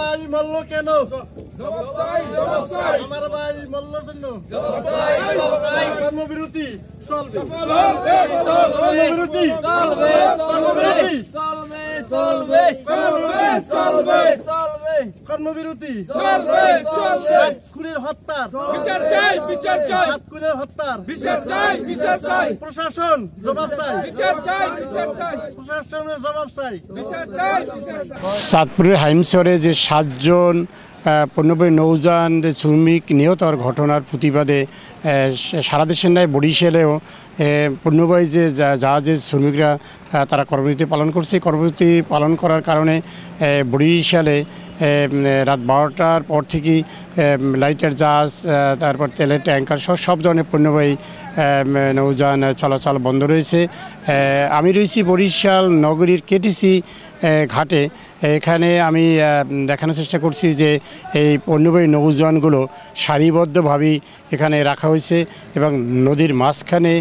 ভাই মল্ল কেন? আমার ভাই মল্ল জন্য কর্মবিরতি চলবে, কর্মবিরতি চলবে, কর্মবিরতি চলবে, কর্মবিরতি চলবে, খুনের হত্যার বিচার চাই, বিচার চাই, খুনের হত্যার বিচার চাই, বিচার চাই, প্রশাসন জবাব চাই, বিচার চাই, বিচার চাই, প্রশাসনের জবাব চাই, বিচার চাই, বিচার চাই। চাঁদপুরের হাইমশহরে যে 7 জন পণ্যবাহী নৌযান শ্রমিক নিহত হওয়ার ঘটনার প্রতিবাদে সারা দেশের ন্যায় বরিশালেও পণ্যবাহী যে জাহাজের শ্রমিকরা তারা কর্মবিরতি পালন করছে। কর্মবিরতি পালন করার কারণে বরিশালে রাত 12টার পর থেকেই লাইটার জাহাজ, তারপর তেলের ট্যাঙ্কার সব ধরনের পণ্যবাহী নৌযান চলাচল বন্ধ রয়েছে। আমি রয়েছি বরিশাল নগরীর কেটিসি ঘাটে। এখানে আমি দেখানোর চেষ্টা করছি যে এই পণ্যবাহী নৌযানগুলো সারিবদ্ধভাবেই এখানে রাখা হয়েছে এবং নদীর মাঝখানে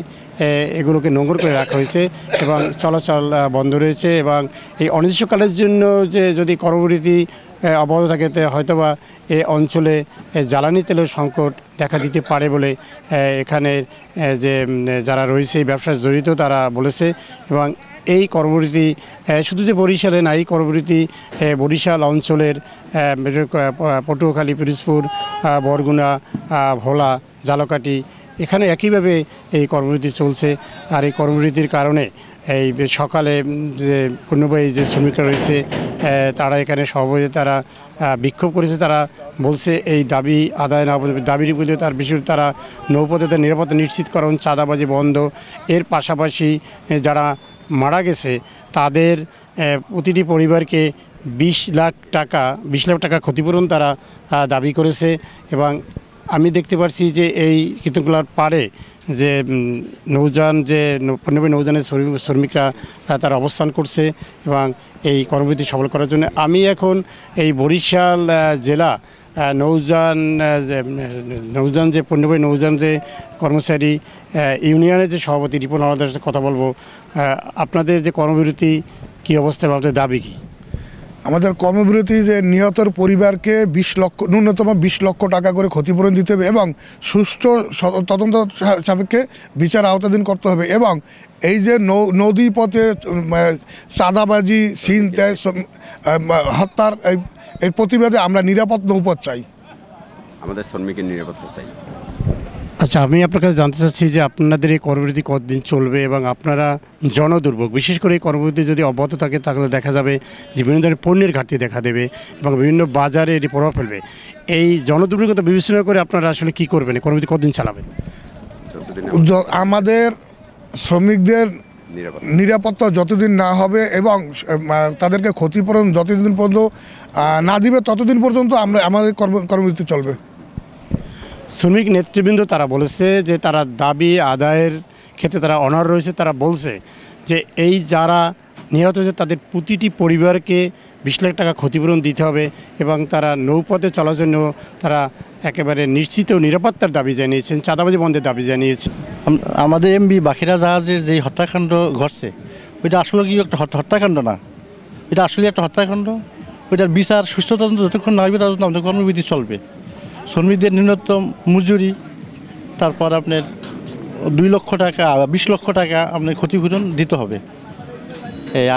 এগুলোকে নোঙর করে রাখা হয়েছে এবং চলাচল বন্ধ রয়েছে। এবং এই অনির্দিষ্টকালের জন্য যে যদি কর্মবিরতি অব্যাহত থাকে হয়তোবা এই অঞ্চলে জ্বালানি তেলের সংকট দেখা দিতে পারে বলে এখানে যে যারা রয়েছে এই ব্যবসায় জড়িত তারা বলেছে। এবং এই কর্মবিরতি শুধু যে বরিশালে না, এই কর্মবিরতি বরিশাল অঞ্চলের পটুয়াখালী, পিরোজপুর, বরগুনা, ভোলা, ঝালকাঠি এখানে একইভাবে এই কর্মবিরতি চলছে। আর এই কর্মবিরতির কারণে এই সকালে যে পণ্যবাহী যে শ্রমিকরা রয়েছে তারা এখানে সহজে তারা বিক্ষোভ করেছে। তারা বলছে এই দাবি আদায় না, দাবির বিরুদ্ধে তার বিষয়ে তারা নৌপথে নিরাপত্তা নিশ্চিতকরণ, চাঁদাবাজি বন্ধ, এর পাশাপাশি যারা মারা গেছে তাদের প্রতিটি পরিবারকে 20 লাখ টাকা ক্ষতিপূরণ তারা দাবি করেছে। এবং আমি দেখতে পাচ্ছি যে এই কীর্তনখোলার পাড়ে যে নৌযান যে পণ্যবাহী নৌযানের শ্রমিকরা তারা অবস্থান করছে এবং এই কর্মবিরতি সফল করার জন্য আমি এখন এই বরিশাল জেলা নৌযান যে পণ্যবাহী নৌযান যে কর্মচারী ইউনিয়নের যে সভাপতি রিপন আলাদার সাথে কথা বলবো। আপনাদের যে কর্মবিরতি কী অবস্থা, আপনাদের দাবি কী? আমাদের কর্মবিরতি যে নিহতর পরিবারকে ন্যূনতম 20 লক্ষ টাকা করে ক্ষতিপূরণ দিতে হবে এবং সুষ্ঠু তদন্ত সাপেক্ষে বিচার আওতাধীন করতে হবে। এবং এই যে নদী পথে চাঁদাবাজি, ছিনতাই, হত্যার এর প্রতিবাদে আমরা নিরাপদ নৌপথ চাই, আমাদের শ্রমিকের নিরাপত্তা চাই। আচ্ছা, আমি আপনার কাছে জানতে চাচ্ছি যে আপনাদের এই কর্মবিরতি কতদিন চলবে এবং আপনারা জনদুর্ভোগ, বিশেষ করে এই কর্মবিরতি যদি অব্যাহত থাকে তাহলে দেখা যাবে যে বিভিন্ন ধরনের পণ্যের ঘাটতি দেখা দেবে এবং বিভিন্ন বাজারে এটি প্রভাব ফেলবে। এই জনদুর্ভোগতা বিবেচনা করে আপনারা আসলে কী করবেন? কর্মবিরতি কতদিন চালাবেন? আমাদের শ্রমিকদের নিরাপত্তা যতদিন না হবে এবং তাদেরকে ক্ষতিপূরণ যতদিন পর্যন্ত না দিবে ততদিন পর্যন্ত আমাদের কর্মবিরতি চলবে। শ্রমিক নেতৃবৃন্দ তারা বলেছে যে তারা দাবি আদায়ের ক্ষেত্রে তারা অনড় রয়েছে। তারা বলছে যে এই যারা নিহত হয়েছে তাদের প্রতিটি পরিবারকে 20 লাখ টাকা ক্ষতিপূরণ দিতে হবে এবং তারা নৌপথে চলার জন্য তারা একেবারে নিশ্চিত নিরাপত্তার দাবি জানিয়েছেন, চাঁদাবাজি বন্ধের দাবি জানিয়েছে। আমাদের এমবি বাকিরা জাহাজের যে হত্যাকাণ্ড ঘটছে ওইটা আসলে কি একটা হত্যাকাণ্ড না, এটা আসলে একটা হত্যাকাণ্ড। ওইটার বিচার সুস্থ তদন্ত যতক্ষণ না হবে ততক্ষণ আমাদের কর্মবিরতি চলবে। শ্রমিকদের ন্যূনতম মজুরি, তারপর আপনার 2 লক্ষ টাকা 20 লক্ষ টাকা আপনার ক্ষতিপূরণ দিতে হবে।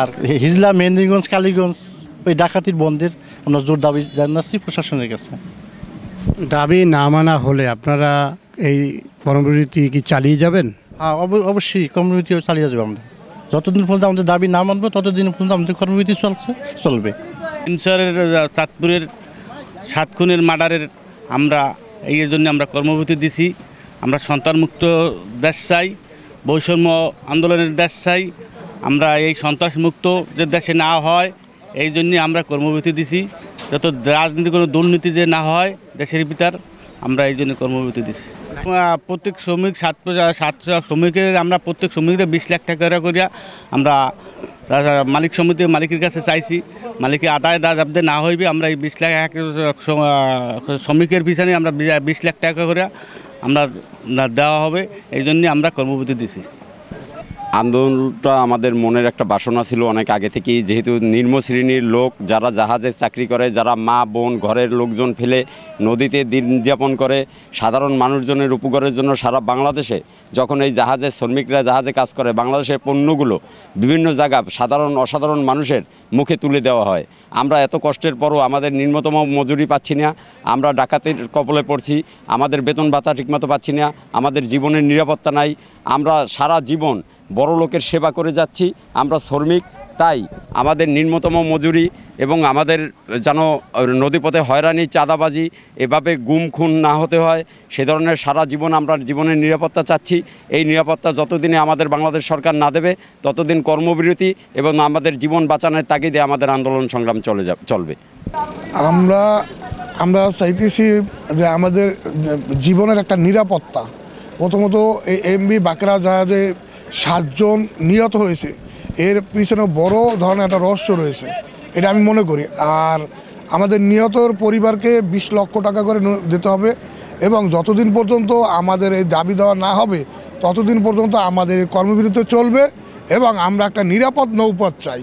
আর হিজলা, মেহেন্দিগঞ্জ, কালীগঞ্জ ওই ডাকাতির বন্ধের আমরা জোর দাবি জানাচ্ছি প্রশাসনের কাছে। দাবি না মানা হলে আপনারা এই কর্মবিরতি কি চালিয়ে যাবেন? হ্যাঁ, অবশ্যই কর্মবিরতি চালিয়ে যাবো আমরা। যতদিন পর্যন্ত আমাদের দাবি না মানবো ততদিন পর্যন্ত আমাদের কর্মবিরতি চলবে। চাঁদপুরের 7 খুনের মার্ডারের আমরা এই জন্য আমরা কর্মবিরতি দিছি। আমরা সন্তানমুক্ত দেশ চাই, বৈষম্য আন্দোলনের দেশ চাই। আমরা এই সন্ত্রাসমুক্ত যে দেশে না হয় এই জন্যে আমরা কর্মবিরতি দিছি। যত রাজনীতি কোনো দুর্নীতি যে না হয় দেশের ভিতর, আমরা এই জন্য কর্মবিরতি দিছি। প্রত্যেক শ্রমিক 7 শ্রমিকের আমরা প্রত্যেক শ্রমিকের 20 লাখ টাকা করে আমরা মালিক সমিতি মালিকের কাছে চাইছি। মালিকের আদায় দাবি না হইবে আমরা এই 20 লাখ শ্রমিকের পিছনে আমরা 20 লাখ টাকা করে আমরা দেওয়া হবে, এই জন্যে আমরা কর্মবিরতি দিছি। আন্দোলনটা আমাদের মনের একটা বাসনা ছিল অনেক আগে থেকেই, যেহেতু নিম্ন শ্রেণীর লোক যারা জাহাজে চাকরি করে, যারা মা বোন ঘরের লোকজন ফেলে নদীতে দিন যাপন করে, সাধারণ মানুষজনের উপকারের জন্য সারা বাংলাদেশে যখন এই জাহাজের শ্রমিকরা জাহাজে কাজ করে, বাংলাদেশের পণ্যগুলো বিভিন্ন জায়গা সাধারণ অসাধারণ মানুষের মুখে তুলে দেওয়া হয়। আমরা এত কষ্টের পরও আমাদের নিম্নতম মজুরি পাচ্ছি না, আমরা ডাকাতির কবলে পড়ছি, আমাদের বেতন ভাতা ঠিকমতো পাচ্ছি না, আমাদের জীবনের নিরাপত্তা নাই, আমরা সারা জীবন বড় লোকের সেবা করে যাচ্ছি, আমরা শ্রমিক। তাই আমাদের নিম্নতম মজুরি এবং আমাদের যেন নদীপথে হয়রানি চাঁদাবাজি এভাবে গুম খুন না হতে হয়, সে ধরনের সারা জীবন আমরা জীবনের নিরাপত্তা চাচ্ছি। এই নিরাপত্তা যতদিনে আমাদের বাংলাদেশ সরকার না দেবে ততদিন কর্মবিরতি এবং আমাদের জীবন বাঁচানোর তাগিদে আমাদের আন্দোলন সংগ্রাম চলবে। আমরা চাইতেছি যে আমাদের জীবনের একটা নিরাপত্তা। প্রথমত এই এমবি বাকেরা জাহাজে 7 জন নিহত হয়েছে, এর পিছনে বড় ধরনের একটা রহস্য রয়েছে, এটা আমি মনে করি। আর আমাদের নিহতর পরিবারকে 20 লক্ষ টাকা করে দিতে হবে এবং যতদিন পর্যন্ত আমাদের এই দাবি দেওয়া না হবে ততদিন পর্যন্ত আমাদের কর্মবিরতি চলবে এবং আমরা একটা নিরাপদ নৌপথ চাই।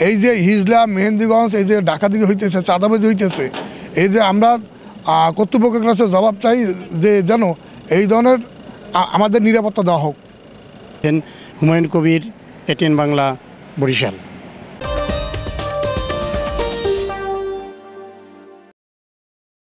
এই যে হিজলা মেহেন্দিগঞ্জ এই যে ডাকাতি হইতেছে, চাঁদাবাজি হইতেছে, এই যে আমরা কর্তৃপক্ষের কাছে জবাব চাই যে যেন এই ধরনের আমাদের নিরাপত্তা দেওয়া হোক। হুমায়ুন কবির, এটিএন বাংলা, বরিশাল।